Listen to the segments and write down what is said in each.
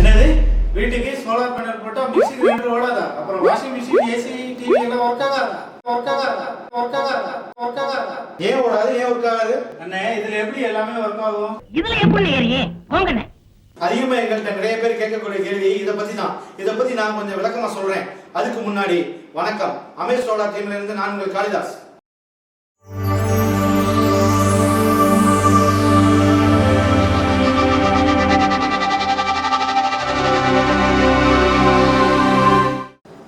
என்னது வீட்டுக்கு solar panel போட்டா மிக்ஸி கிரைண்டர் ஓடாதா? அப்புறம் வாஷிங் மிஷின், ஏசி, டிவி எல்லாம் ஒர்க் ஆகாதா? ஏன் ஓடாது? ஏன் ஒர்க் ஆகாது? அண்ணே இதுல எப்படி எல்லாமே ஒர்க் ஆகும்? இதுல எப்படி ஏறியே போங்கண்ணே. அதிகமா எங்கள்கிட்ட நிறைய பேர் கேட்கக்கூடிய கேள்வி இதை பத்தி நான் கொஞ்சம் விளக்கமா சொல்றேன். அதுக்கு முன்னாடி வணக்கம், அமேஸ் சோலார் டீம்ல இருந்து நான் உங்கள் காளிதாஸ்.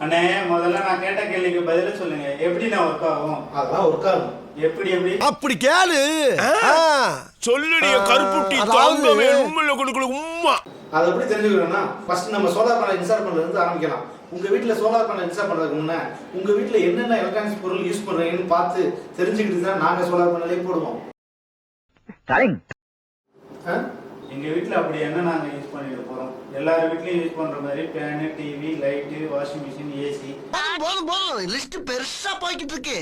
அண்ணே முதல்ல நான் கேட்ட கேள்விக்கு பதில சொல்லுங்க. எப்படி நான் ஒர்க் ஆகும்? அதெல்லாம் ஒர்க் ஆகும். எப்படி அப்படி கேளு சொல்லுடைய கருப்புட்டி தாங்கவே உம்முல கொடுக்கல உம்மா. அதை எப்படி தெரிஞ்சுக்கணும்னா ஃபர்ஸ்ட் நம்ம சோலார் பேனல் இன்ஸ்டால் பண்றதுல இருந்து ஆரம்பிக்கலாம். உங்க வீட்ல சோலார் பேனல் இன்ஸ்டால் பண்றதுக்கு முன்ன உங்க வீட்ல என்னென்ன எலக்ட்ரானிக்ஸ் பொருள் யூஸ் பண்றீங்கன்னு பார்த்து தெரிஞ்சுக்கிட்டு தான் நாங்க சோலார் பேனலே போடுவோம். எங்க வீட்ல அப்படி என்ன நாங்க யூஸ் பண்ணிட்டு போறோம்? எல்லார் வீட்லயும் யூஸ் பண்ற மாதிரி fan, TV, light, washing machine, AC. போதும் லிஸ்ட் பெருசா போய்கிட்டு இருக்கு.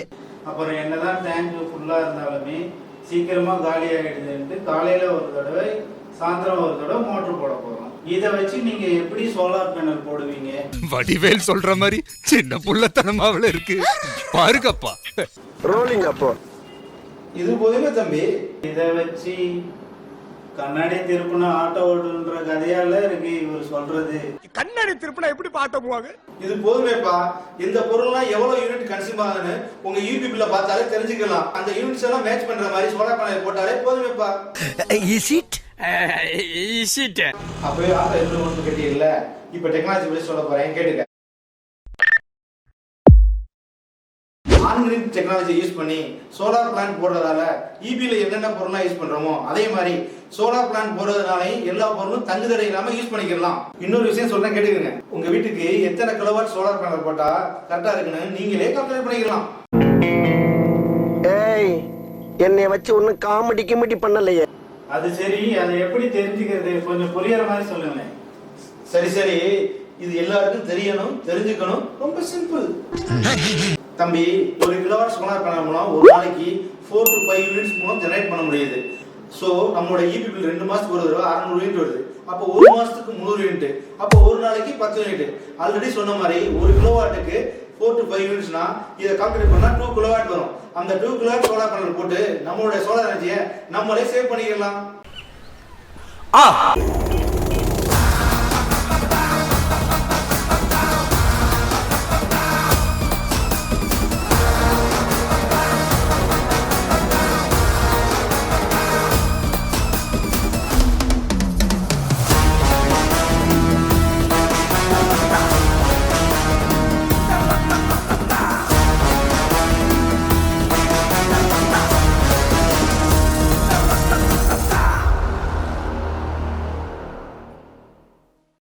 அப்புறம் என்னதான் டேங்க் ஃபுல்லா இருந்தாலுமே சீக்கிரமா காலி ஆயிடுதுன்ட்டு காலையில ஒரு தடவை, சாயந்தரம் ஒரு தடவை மோட்டர் போட போறோம். இதை வச்சு நீங்க எப்படி சோலார் பேனல் போடுவீங்க? வடிவேல் சொல்ற மாதிரி சின்ன புள்ளத்தனமாவில இருக்கு பாருங்கப்பா. ரோலிங் அப்போ இது போதுமே தம்பி. இதை வச்சு கண்ணாடி திருப்பினா ஆட்டோ ஓடுன்ற கதையால இருக்கு இவர் சொல்றது. கண்ணாடி திருப்பினா எப்படி பாட்ட போவாங்க? இது போதுமேப்பா. இந்த பொருள்லாம் எவ்வளவு யூனிட் கன்சியூம் ஆகுதுன்னு உங்க யூபி பில்ல பார்த்தாலே தெரிஞ்சுக்கலாம். அந்த யூனிட்ஸ் எல்லாம் மேட்ச் பண்ற மாதிரி சோலார் பேனல் போட்டாலே போதுமேப்பா. அப்பவே ஆட்டோ எப்படி ஒன்று கேட்டீங்கல்ல, இப்ப டெக்னாலஜி பத்தி சொல்ல போறேன் கேட்டுக்க. ஆன்கிரிட் டெக்னாலஜி யூஸ் பண்ணி சோலார் பிளான்ட் போடுறதால இபில என்னென்ன பொருள்லாம் யூஸ் பண்றோமோ அதே மாதிரி சோலார் பிளான்ட் போடுறதுனால எல்லா பொருளும் தங்குதடை இல்லாம யூஸ் பண்ணிக்கலாம். இன்னொரு விஷயம் சொல்றேன் கேட்டுக்கங்க. உங்க வீட்டுக்கு எத்தனை கிலோவாட் சோலார் பேனல் போட்டா கரெக்டா இருக்குன்னு நீங்களே கால்குலேட் பண்ணிக்கலாம். ஏய் என்னைய வச்சு ஒன்னும் காமெடி பண்ணலையே. அது சரி, அதை எப்படி தெரிஞ்சுக்கிறது? கொஞ்சம் புரியற மாதிரி சொல்லுங்களேன். சரி, இது எல்லாருக்கும் தெரியணும், தெரிஞ்சுக்கணும். ரொம்ப சிம்பிள் தம்பி. ஒரு கிலோவாட் சோலார் பேனல் மூலம் ஒரு நாளைக்கு 4 to 5 யூனிட்ஸ் மூலம் ஜெனரேட் பண்ண முடியுது. ஸோ நம்மளோட இபி பில் 2 மாசத்துக்கு ஒரு தடவை 600 யூனிட் வருது. அப்போ ஒரு மாசத்துக்கு 300 யூனிட், அப்போ ஒரு நாளைக்கு 10 யூனிட். ஆல்ரெடி சொன்ன மாதிரி ஒரு கிலோவாட்டுக்கு 4 to 5 யூனிட்ஸ்னா இதை கால்குலேட் பண்ணா 2 கிலோவாட் வரும். அந்த 2 கிலோவாட் சோலார் பேனல் போட்டு நம்மளோட சோலார் எனர்ஜியை நம்மளே சேவ் பண்ணிக்கலாம்.